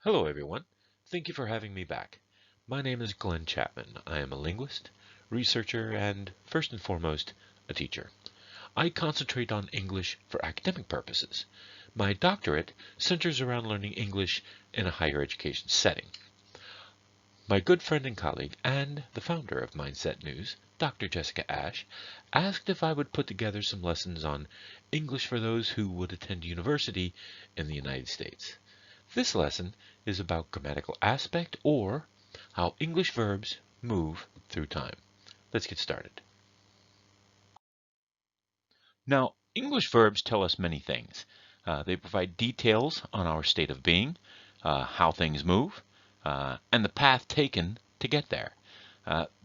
Hello, everyone. Thank you for having me back. My name is Glen Chapman. I am a linguist, researcher, and first and foremost, a teacher. I concentrate on English for academic purposes. My doctorate centers around learning English in a higher education setting. My good friend and colleague, and the founder of Mindset News, Dr. Jessica Ash, asked if I would put together some lessons on English for those who would attend university in the United States. This lesson is about grammatical aspect, or how English verbs move through time. Let's get started. Now, English verbs tell us many things. They provide details on our state of being, how things move, and the path taken to get there.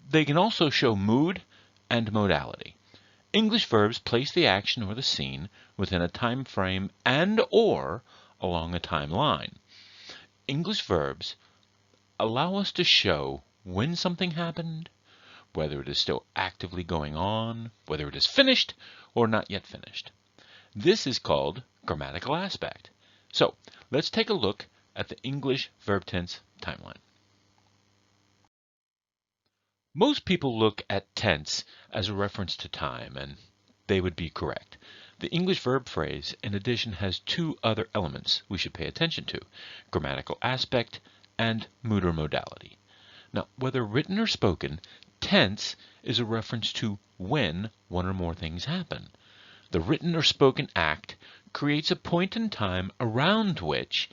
They can also show mood and modality. English verbs place the action or the scene within a time frame and or along a timeline. English verbs allow us to show when something happened, whether it is still actively going on, whether it is finished or not yet finished. This is called grammatical aspect. So let's take a look at the English verb tense timeline. Most people look at tense as a reference to time, and they would be correct. The English verb phrase, in addition, has two other elements we should pay attention to: grammatical aspect and mood or modality. Now, whether written or spoken, tense is a reference to when one or more things happen. The written or spoken act creates a point in time around which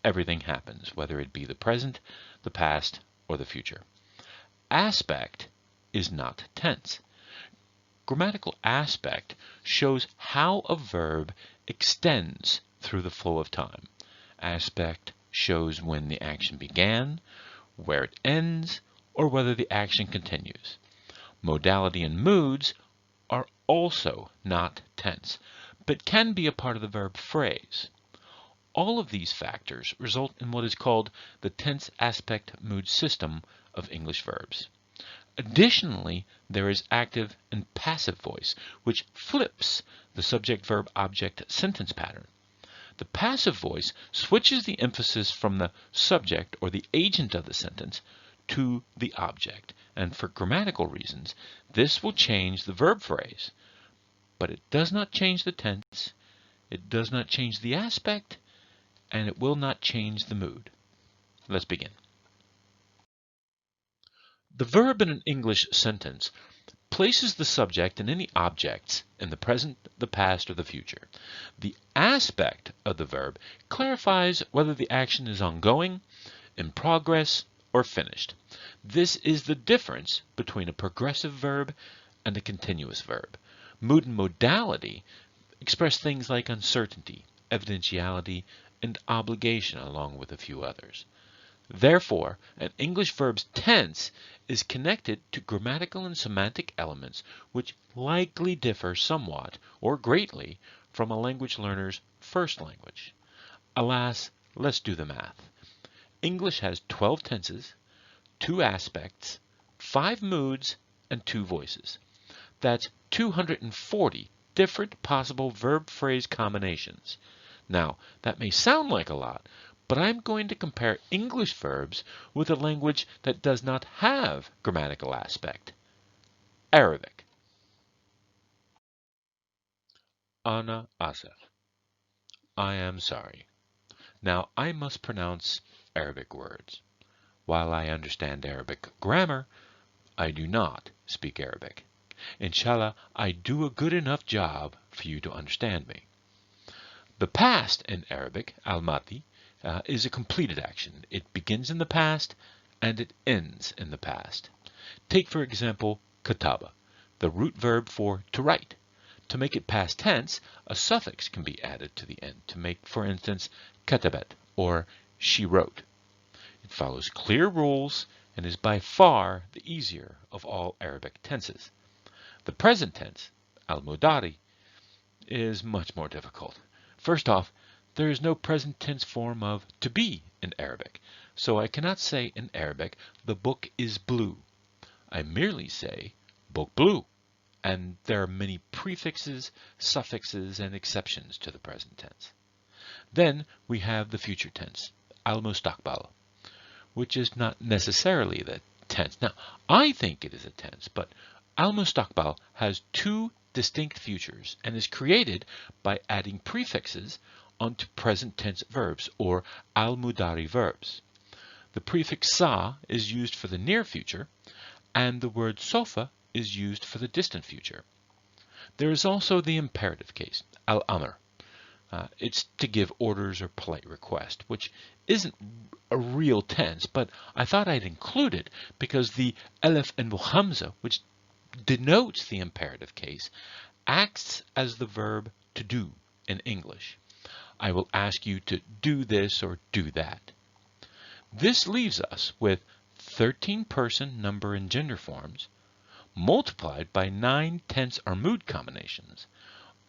everything happens, whether it be the present, the past, or the future. Aspect is not tense. Grammatical aspect shows how a verb extends through the flow of time. Aspect shows when the action began, where it ends, or whether the action continues. Modality and moods are also not tense, but can be a part of the verb phrase. All of these factors result in what is called the tense aspect mood system of English verbs. Additionally, there is active and passive voice, which flips the subject-verb-object sentence pattern. The passive voice switches the emphasis from the subject or the agent of the sentence to the object, and for grammatical reasons, this will change the verb phrase, but it does not change the tense, it does not change the aspect, and it will not change the mood. Let's begin. The verb in an English sentence places the subject and any objects in the present, the past, or the future. The aspect of the verb clarifies whether the action is ongoing, in progress, or finished. This is the difference between a progressive verb and a continuous verb. Mood and modality express things like uncertainty, evidentiality, and obligation, along with a few others. Therefore, an English verb's tense is connected to grammatical and semantic elements which likely differ somewhat or greatly from a language learner's first language. Alas, let's do the math. English has 12 tenses, 2 aspects, 5 moods, and 2 voices. That's 240 different possible verb-phrase combinations. Now, that may sound like a lot, but I'm going to compare English verbs with a language that does not have grammatical aspect: Arabic. Ana asaf. I am sorry. Now, I must pronounce Arabic words. While I understand Arabic grammar, I do not speak Arabic. Inshallah, I do a good enough job for you to understand me. The past in Arabic, al-madi, is a completed action. It begins in the past and it ends in the past. Take, for example, kataba, the root verb for to write. To make it past tense, a suffix can be added to the end to make, for instance, katabat, or she wrote. It follows clear rules and is by far the easier of all Arabic tenses. The present tense, al-mudari, is much more difficult. First off, there is no present tense form of to be in Arabic, so I cannot say in Arabic, the book is blue. I merely say, book blue, and there are many prefixes, suffixes, and exceptions to the present tense. Then we have the future tense, al-mustaqbal, which is not necessarily the tense. Now, I think it is a tense, but al-mustaqbal has two distinct futures and is created by adding prefixes onto present tense verbs, or al-mudari verbs. The prefix sa is used for the near future, and the word sofa is used for the distant future. There is also the imperative case, al-amr. It's to give orders or polite request, which isn't a real tense, but I thought I'd include it because the elif and hamza, which denotes the imperative case, acts as the verb to do in English. I will ask you to do this or do that. This leaves us with 13 person, number, and gender forms multiplied by 9 tense or mood combinations,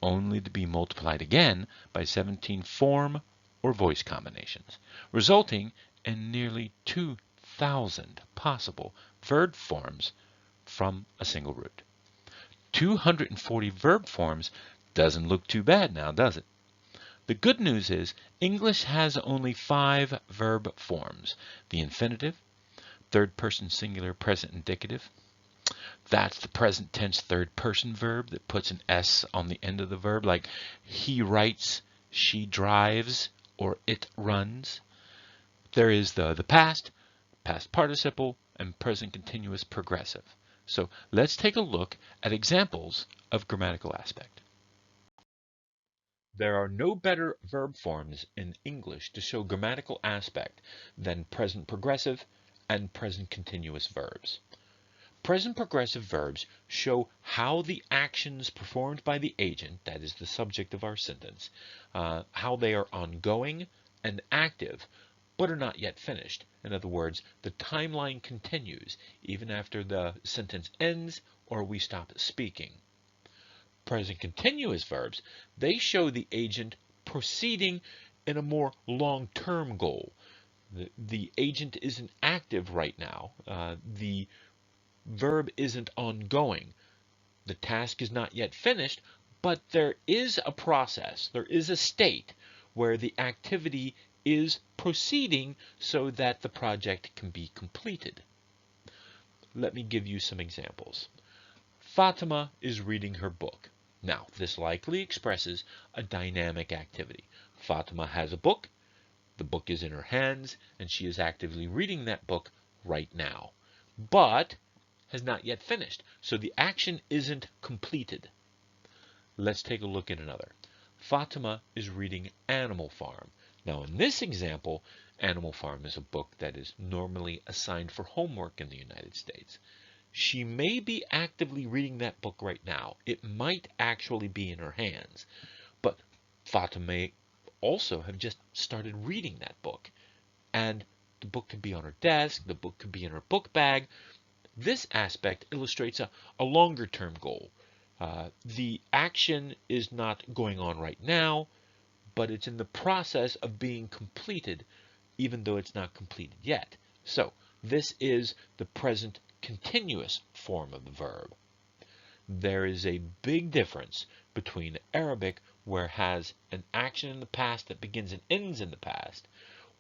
only to be multiplied again by 17 form or voice combinations, resulting in nearly 2,000 possible verb forms from a single root. 240 verb forms doesn't look too bad now, does it? The good news is English has only 5 verb forms: the infinitive, third person singular present indicative. That's the present tense third person verb that puts an S on the end of the verb, like he writes, she drives, or it runs. There is the past, past participle, and present continuous progressive. So let's take a look at examples of grammatical aspect. There are no better verb forms in English to show grammatical aspect than present progressive and present continuous verbs. Present progressive verbs show how the actions performed by the agent, that is the subject of our sentence, how they are ongoing and active, but are not yet finished. In other words, the timeline continues even after the sentence ends or we stop speaking. Present continuous verbs, they show the agent proceeding in a more long-term goal. The agent isn't active right now. The verb isn't ongoing. The task is not yet finished, but there is a process, there is a state where the activity is proceeding so that the project can be completed. Let me give you some examples. Fatima is reading her book. Now, this likely expresses a dynamic activity. Fatima has a book, the book is in her hands, and she is actively reading that book right now, but has not yet finished, so the action isn't completed. Let's take a look at another. Fatima is reading Animal Farm. Now, in this example, Animal Farm is a book that is normally assigned for homework in the United States. She may be actively reading that book right now. It might actually be in her hands, but Fatima may also have just started reading that book, and the book could be on her desk, the book could be in her book bag. This aspect illustrates a longer-term goal. The action is not going on right now, but it's in the process of being completed, even though it's not completed yet. So this is the present continuous form of the verb. There is a big difference between Arabic, where it has an action in the past that begins and ends in the past,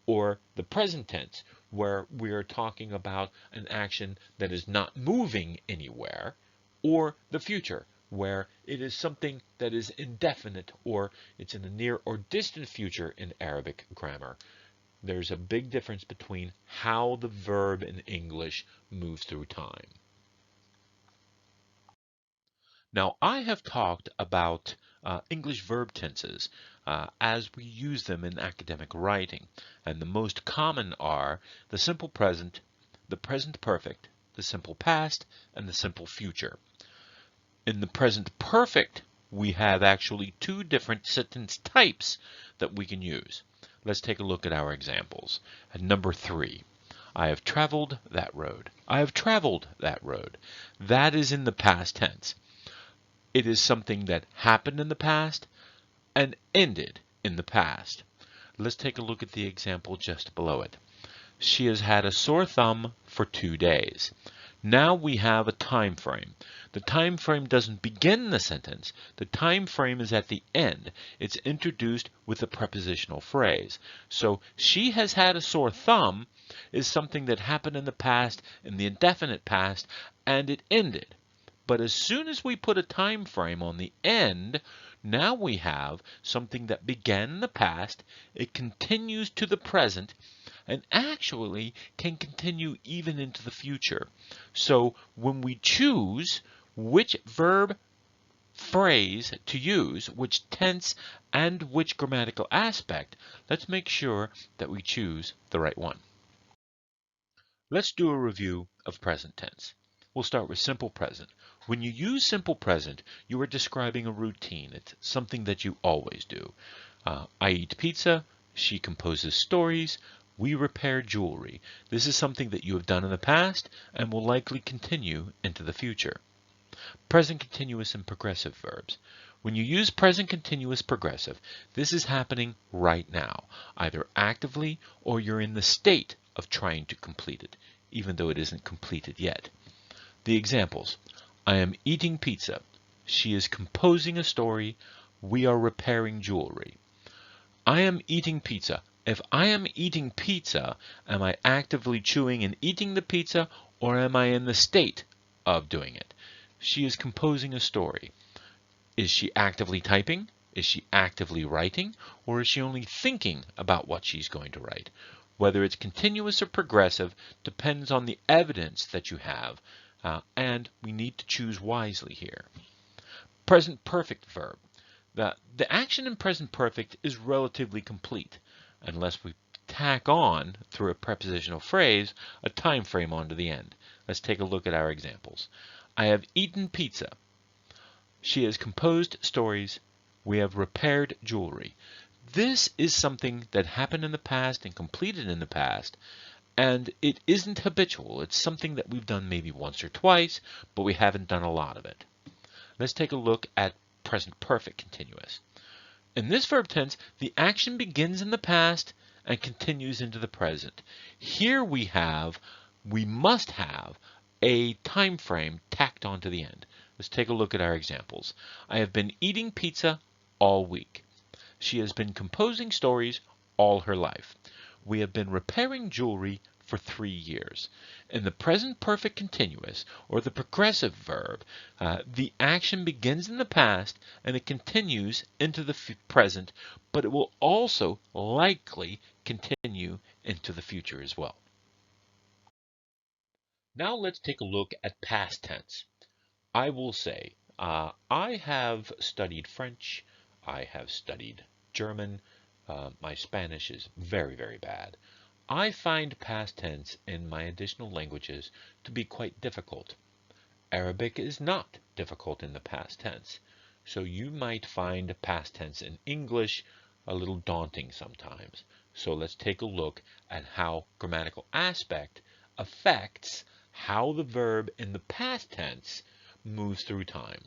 or the present tense, where we are talking about an action that is not moving anywhere, or the future, where it is something that is indefinite, or it's in the near or distant future in Arabic grammar. There's a big difference between how the verb in English moves through time. Now, I have talked about English verb tenses as we use them in academic writing, and the most common are the simple present, the present perfect, the simple past, and the simple future. In the present perfect, we have actually 2 different sentence types that we can use. Let's take a look at our examples. At number 3, I have traveled that road. I have traveled that road. That is in the past tense. It is something that happened in the past and ended in the past. Let's take a look at the example just below it. She has had a sore thumb for 2 days. Now we have a time frame. The time frame doesn't begin the sentence. The time frame is at the end. It's introduced with a prepositional phrase. So she has had a sore thumb is something that happened in the past, in the indefinite past, and it ended. But as soon as we put a time frame on the end, now we have something that began in the past, it continues to the present, and actually can continue even into the future. So when we choose which verb phrase to use, which tense and which grammatical aspect, let's make sure that we choose the right one. Let's do a review of present tense. We'll start with simple present. When you use simple present, you are describing a routine. It's something that you always do. I eat pizza, she composes stories, we repair jewelry. This is something that you have done in the past and will likely continue into the future. Present continuous and progressive verbs. When you use present continuous progressive, this is happening right now, either actively or you're in the state of trying to complete it, even though it isn't completed yet. The examples: I am eating pizza, she is composing a story, we are repairing jewelry. I am eating pizza. If I am eating pizza, am I actively chewing and eating the pizza, or am I in the state of doing it? She is composing a story. Is she actively typing? Is she actively writing? Or is she only thinking about what she's going to write? Whether it's continuous or progressive depends on the evidence that you have, and we need to choose wisely here. Present perfect verb. The action in present perfect is relatively complete, unless we tack on, through a prepositional phrase, a time frame onto the end. Let's take a look at our examples. I have eaten pizza. She has composed stories. We have repaired jewelry. This is something that happened in the past and completed in the past, and it isn't habitual. It's something that we've done maybe once or twice, but we haven't done a lot of it. Let's take a look at present perfect continuous. In this verb tense, the action begins in the past and continues into the present. Here we must have a time frame tacked onto the end. Let's take a look at our examples. I have been eating pizza all week. She has been composing stories all her life. We have been repairing jewelry for 3 years. In the present perfect continuous, or the progressive verb, the action begins in the past and it continues into the present, but it will also likely continue into the future as well. Now let's take a look at past tense. I will say, I have studied French, I have studied German, my Spanish is very, very bad. I find past tense in my additional languages to be quite difficult. Arabic is not difficult in the past tense, so you might find past tense in English a little daunting sometimes. So let's take a look at how grammatical aspect affects how the verb in the past tense moves through time.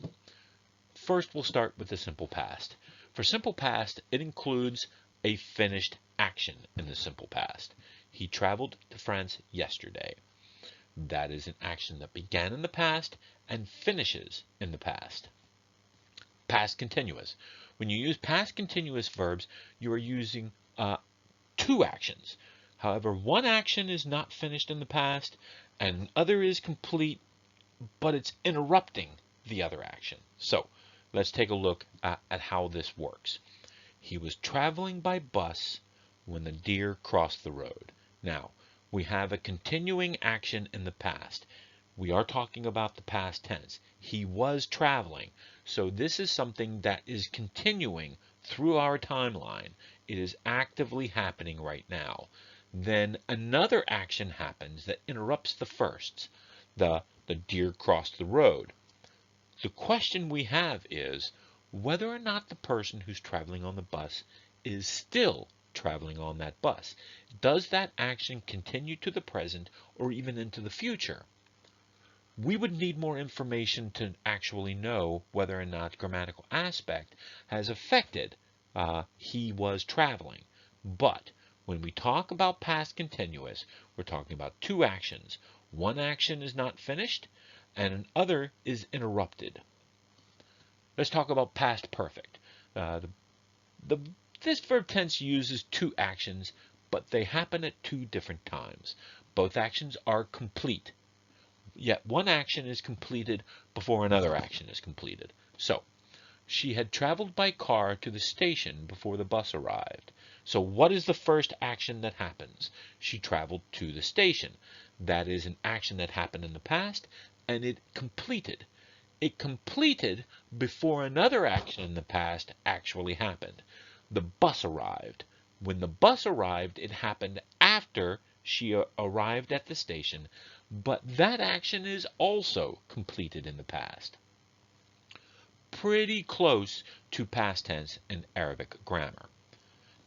First, we'll start with the simple past. For simple past, it includes a finished action in the simple past. He traveled to France yesterday. That is an action that began in the past and finishes in the past. Past continuous. When you use past continuous verbs, you are using 2 actions. However, one action is not finished in the past and the other is complete, but it's interrupting the other action. So let's take a look at how this works. He was traveling by bus when the deer crossed the road. Now, we have a continuing action in the past. We are talking about the past tense. He was traveling. So this is something that is continuing through our timeline. It is actively happening right now. Then another action happens that interrupts the first. The deer crossed the road. The question we have is whether or not the person who's traveling on the bus is still traveling on that bus. Does that action continue to the present or even into the future? We would need more information to actually know whether or not grammatical aspect has affected he was traveling. But when we talk about past continuous, we're talking about 2 actions. One action is not finished and another is interrupted. Let's talk about past perfect. The, this verb tense uses two actions, but they happen at two different times. Both actions are complete, yet one action is completed before another action is completed. So, she had traveled by car to the station before the bus arrived. So what is the first action that happens? She traveled to the station. That is an action that happened in the past, and it completed. It completed before another action in the past actually happened. The bus arrived. When the bus arrived, it happened after she arrived at the station, but that action is also completed in the past. Pretty close to past tense in Arabic grammar.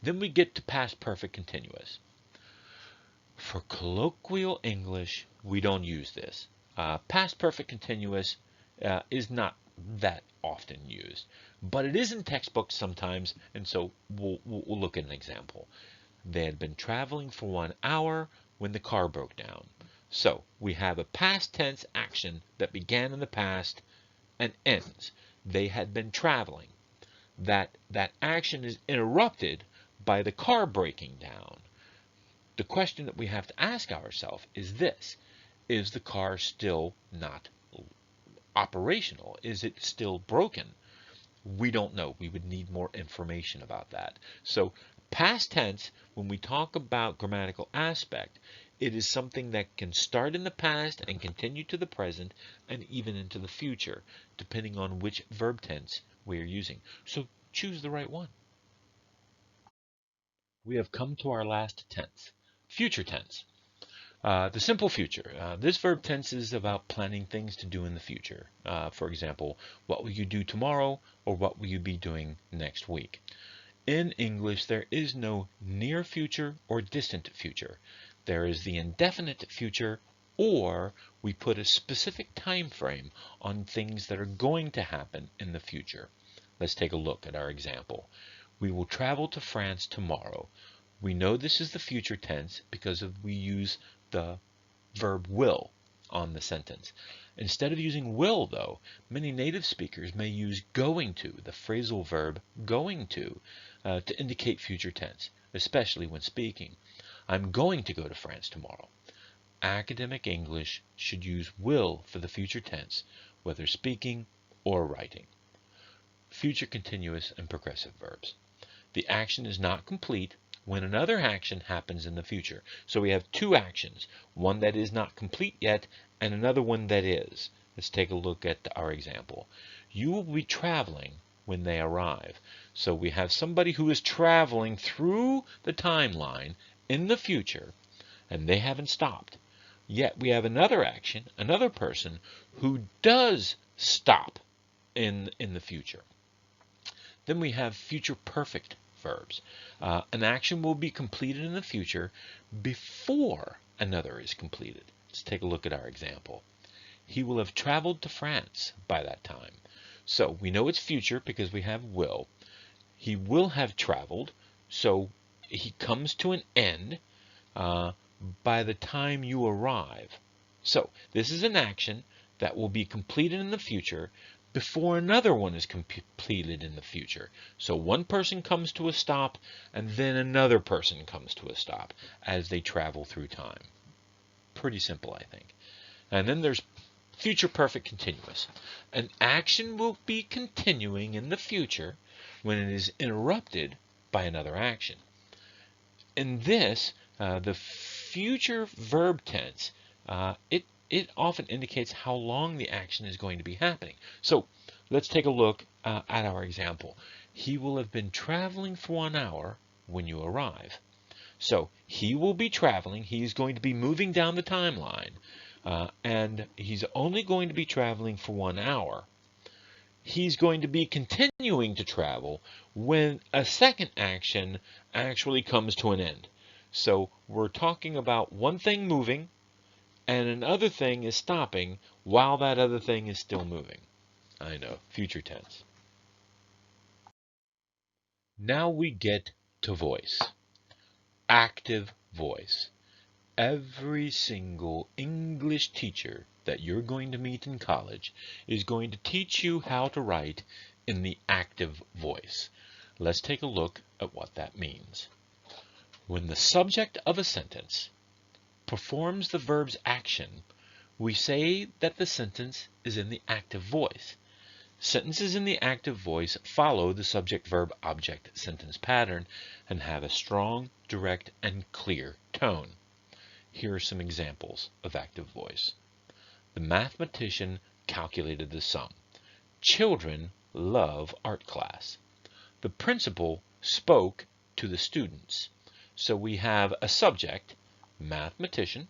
Then we get to past perfect continuous. For colloquial English, we don't use this. Past perfect continuous is not that often used, but it is in textbooks sometimes, and so we'll look at an example. They had been traveling for 1 hour when the car broke down. So we have a past tense action that began in the past and ends. They had been traveling. That action is interrupted by the car breaking down. The question that we have to ask ourselves is this: is the car still not operational? Is it still broken? We don't know. We would need more information about that. So past tense, when we talk about grammatical aspect, it is something that can start in the past and continue to the present and even into the future, depending on which verb tense we are using. So choose the right one. We have come to our last tense, future tense. The simple future. This verb tense is about planning things to do in the future. For example, what will you do tomorrow, or what will you be doing next week? In English, there is no near future or distant future. There is the indefinite future, or we put a specific time frame on things that are going to happen in the future. Let's take a look at our example. We will travel to France tomorrow. We know this is the future tense because we use the verb will on the sentence. Instead of using will, though, many native speakers may use going to, the phrasal verb going to indicate future tense, especially when speaking. I'm going to go to France tomorrow. Academic English should use will for the future tense, whether speaking or writing. Future continuous and progressive verbs. The action is not complete when another action happens in the future. So we have two actions, one that is not complete yet and another one that is. Let's take a look at our example. You will be traveling when they arrive. So we have somebody who is traveling through the timeline in the future, and they haven't stopped. Yet we have another action, another person, who does stop in the future. Then we have future perfect verbs. An action will be completed in the future before another is completed. Let's take a look at our example. He will have traveled to France by that time. So we know it's future because we have will. He will have traveled, so he comes to an end by the time you arrive. So this is an action that will be completed in the future before another one is completed in the future. So one person comes to a stop, and then another person comes to a stop as they travel through time. Pretty simple, I think. And then there's future perfect continuous. An action will be continuing in the future when it is interrupted by another action. In this, the future verb tense, it often indicates how long the action is going to be happening. So let's take a look at our example. He will have been traveling for 1 hour when you arrive. So he will be traveling. He's going to be moving down the timeline, and he's only going to be traveling for 1 hour. He's going to be continuing to travel when a second action actually comes to an end. So we're talking about one thing moving, and another thing is stopping while that other thing is still moving. I know, future tense. Now we get to voice. Active voice. Every single English teacher that you're going to meet in college is going to teach you how to write in the active voice. Let's take a look at what that means. When the subject of a sentence performs the verb's action, we say that the sentence is in the active voice. Sentences in the active voice follow the subject-verb-object sentence pattern and have a strong, direct, and clear tone. Here are some examples of active voice. The mathematician calculated the sum. Children love art class. The principal spoke to the students. So we have a subject, mathematician.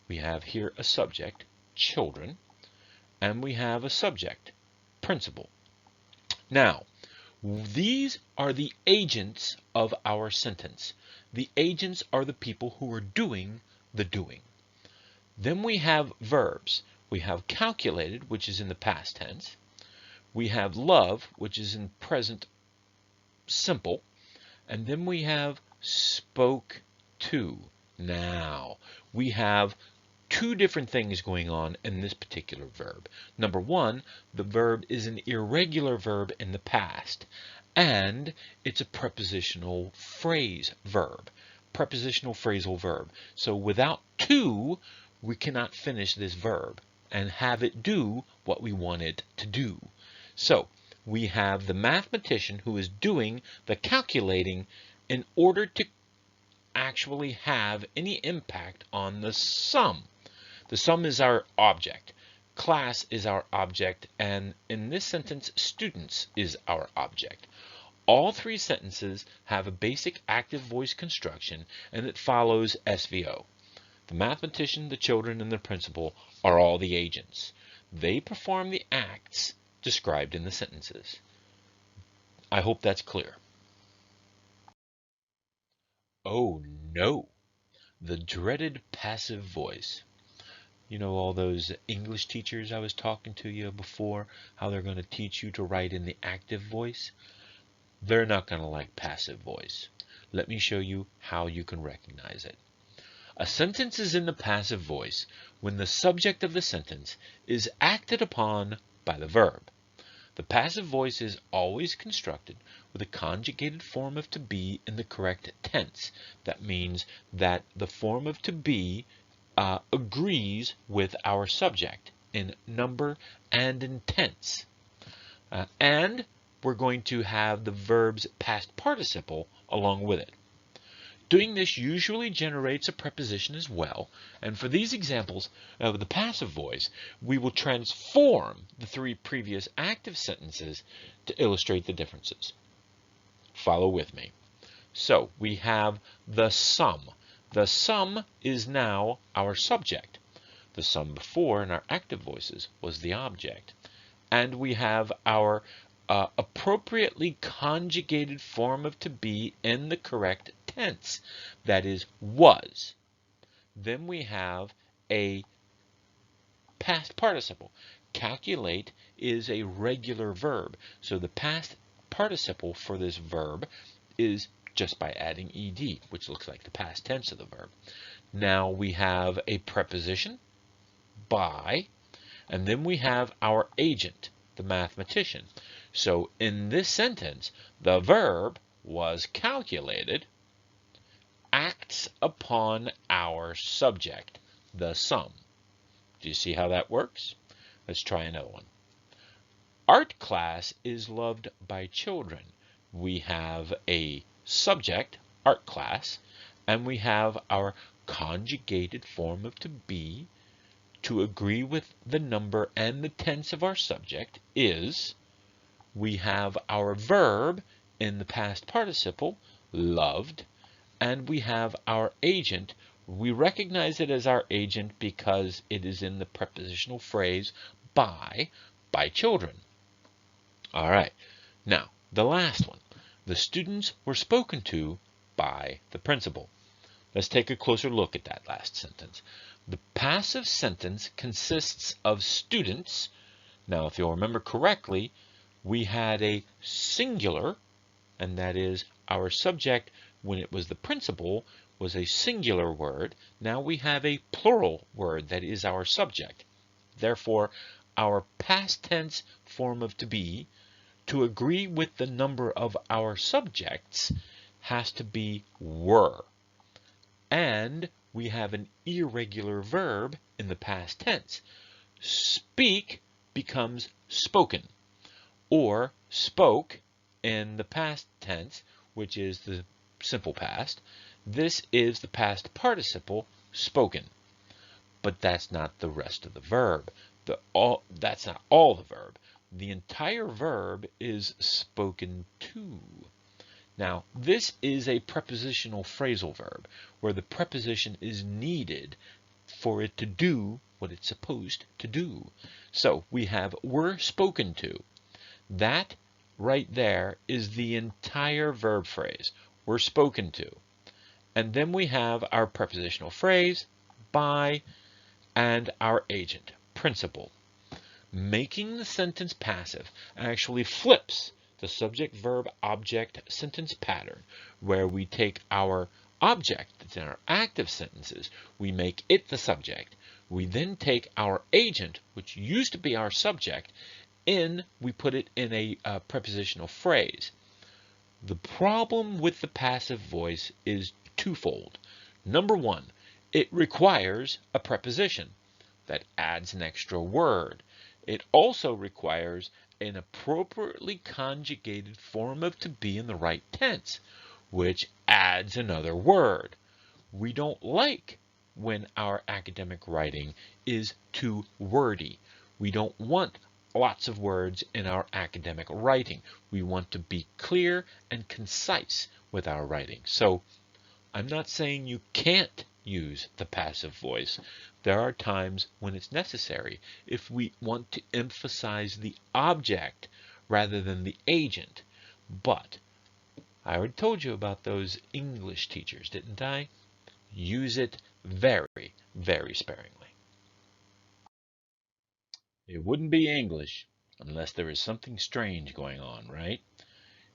We have here a subject, children. And we have a subject, principal. Now, these are the agents of our sentence. The agents are the people who are doing the doing. Then we have verbs. We have calculated, which is in the past tense. We have love, which is in present simple. And then we have spoke to. Now, we have two different things going on in this particular verb. Number one, the verb is an irregular verb in the past, and it's a prepositional phrase verb. Prepositional phrasal verb. So without to, we cannot finish this verb and have it do what we want it to do. So we have the mathematician who is doing the calculating in order to actually have any impact on the sum. The sum is our object. Class is our object, and in this sentence, students is our object. All three sentences have a basic active voice construction, and it follows SVO. The mathematician, the children, and the principal are all the agents. They perform the acts described in the sentences. I hope that's clear. Oh no, the dreaded passive voice. You know, all those English teachers I was talking to you before, how they're going to teach you to write in the active voice? They're not going to like passive voice. Let me show you how you can recognize it. A sentence is in the passive voice when the subject of the sentence is acted upon by the verb. The passive voice is always constructed with a conjugated form of to be in the correct tense. That means that the form of to be agrees with our subject in number and in tense. And we're going to have the verb's past participle along with it. Doing this usually generates a preposition as well, and for these examples of the passive voice, we will transform the three previous active sentences to illustrate the differences. Follow with me. So we have the sum. The sum is now our subject. The sum before in our active voices was the object. And we have our appropriately conjugated form of to be in the correct tense, that is, was. Then we have a past participle. Calculate is a regular verb, so the past participle for this verb is just by adding ed, which looks like the past tense of the verb. Now we have a preposition, by, and then we have our agent, the mathematician. So in this sentence, the verb was calculated, acts upon our subject, the sum. Do you see how that works? Let's try another one. Art class is loved by children. We have a subject, art class, and we have our conjugated form of to be to agree with the number and the tense of our subject is, we have our verb in the past participle, loved, and we have our agent. We recognize it as our agent because it is in the prepositional phrase by children. All right, now the last one. The students were spoken to by the principal. Let's take a closer look at that last sentence. The passive sentence consists of students. Now, if you'll remember correctly, we had a singular, and that is our subject when it was the principal was a singular word. Now we have a plural word that is our subject. Therefore, our past tense form of to be, to agree with the number of our subjects, has to be were. And we have an irregular verb in the past tense. Speak becomes spoken, or spoke in the past tense, which is the simple past. This is the past participle, spoken. But that's not the rest of the verb. That's not all the verb. The entire verb is spoken to. Now, this is a prepositional phrasal verb, where the preposition is needed for it to do what it's supposed to do. So we have were spoken to. That right there is the entire verb phrase, were spoken to. And then we have our prepositional phrase, by, and our agent, principal. Making the sentence passive actually flips the subject-verb-object sentence pattern, where we take our object that's in our active sentences, we make it the subject. We then take our agent, which used to be our subject, we put it in a prepositional phrase. The problem with the passive voice is twofold. Number one, it requires a preposition that adds an extra word. It also requires an appropriately conjugated form of to be in the right tense, which adds another word. We don't like when our academic writing is too wordy. We don't want lots of words in our academic writing. We want to be clear and concise with our writing. So I'm not saying you can't use the passive voice. There are times when it's necessary if we want to emphasize the object rather than the agent. But I already told you about those English teachers, didn't I? Use it very, very sparingly. It wouldn't be English unless there is something strange going on, right?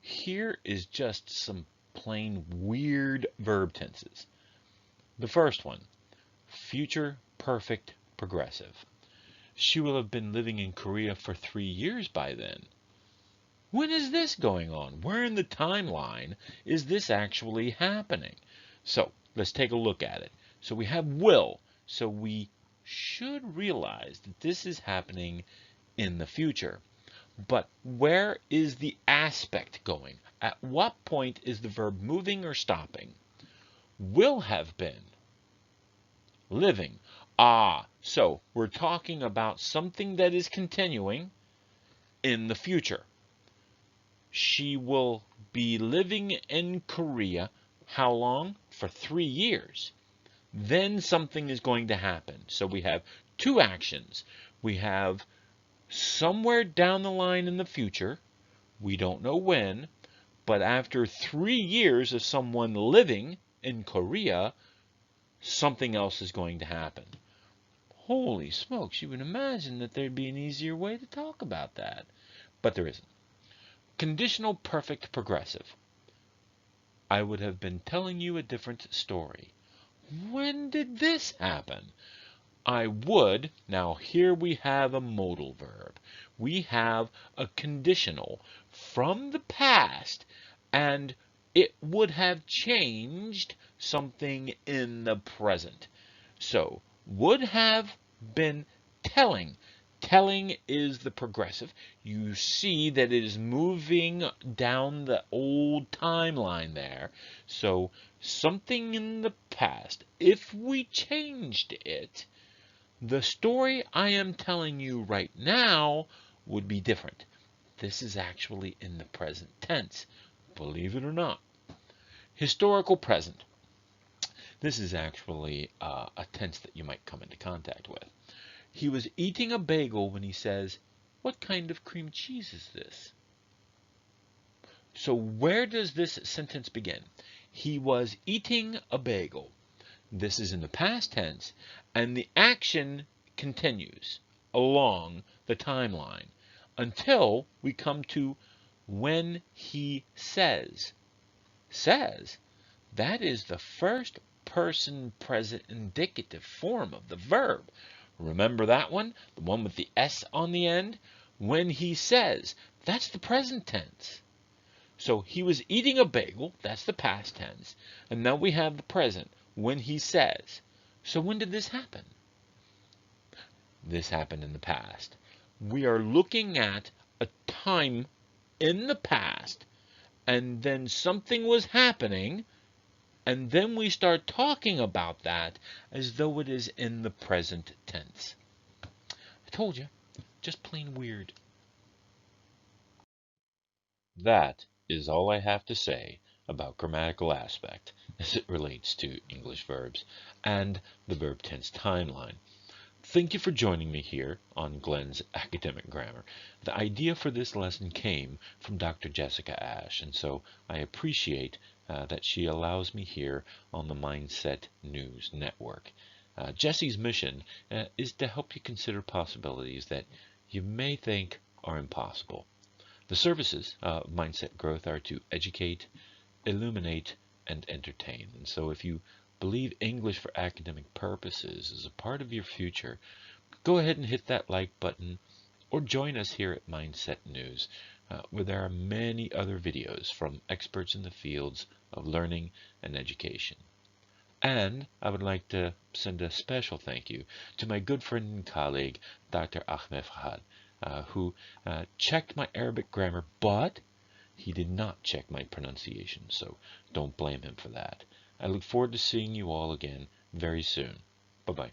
Here is just some plain weird verb tenses. The first one, future perfect progressive. She will have been living in Korea for 3 years by then. When is this going on? Where in the timeline is this actually happening? So let's take a look at it. So we have will. So we should realize that this is happening in the future. But where is the aspect going? At what point is the verb moving or stopping? Will have been. Living. So we're talking about something that is continuing in the future. She will be living in Korea. How long? For 3 years. Then something is going to happen. So we have two actions. We have somewhere down the line in the future, we don't know when, but after 3 years of someone living in Korea, something else is going to happen. Holy smokes, you would imagine that there'd be an easier way to talk about that. But there isn't. Conditional perfect progressive. I would have been telling you a different story. When did this happen? I would. Now here we have a modal verb. We have a conditional from the past, and it would have changed something in the present. So, would have been telling. Telling is the progressive. You see that it is moving down the old timeline there. So, something in the past. If we changed it, the story I am telling you right now would be different. This is actually in the present tense, believe it or not. Historical present. This is actually a tense that you might come into contact with. He was eating a bagel when he says, "What kind of cream cheese is this?" So where does this sentence begin? He was eating a bagel. This is in the past tense, and the action continues along the timeline until we come to when he says. Says, that is the first person present indicative form of the verb. Remember that one? The one with the S on the end? When he says, that's the present tense. So he was eating a bagel, that's the past tense. And now we have the present, when he says. So when did this happen? This happened in the past. We are looking at a time in the past, and then something was happening, and then we start talking about that as though it is in the present tense. I told you, just plain weird. That is all I have to say about grammatical aspect as it relates to English verbs and the verb tense timeline. Thank you for joining me here on Glen's Academic Grammar. The idea for this lesson came from Dr. Jessica Ash, and so I appreciate that she allows me here on the Mindset News Network. Jessie's mission is to help you consider possibilities that you may think are impossible. The services of Mindset Growth are to educate, illuminate, and entertain. And so if you believe English for academic purposes is a part of your future, go ahead and hit that like button or join us here at Mindset News, where there are many other videos from experts in the fields of learning and education. And I would like to send a special thank you to my good friend and colleague, Dr. Ahmed Fahad, who checked my Arabic grammar, but he did not check my pronunciation, so don't blame him for that. I look forward to seeing you all again very soon. Bye-bye.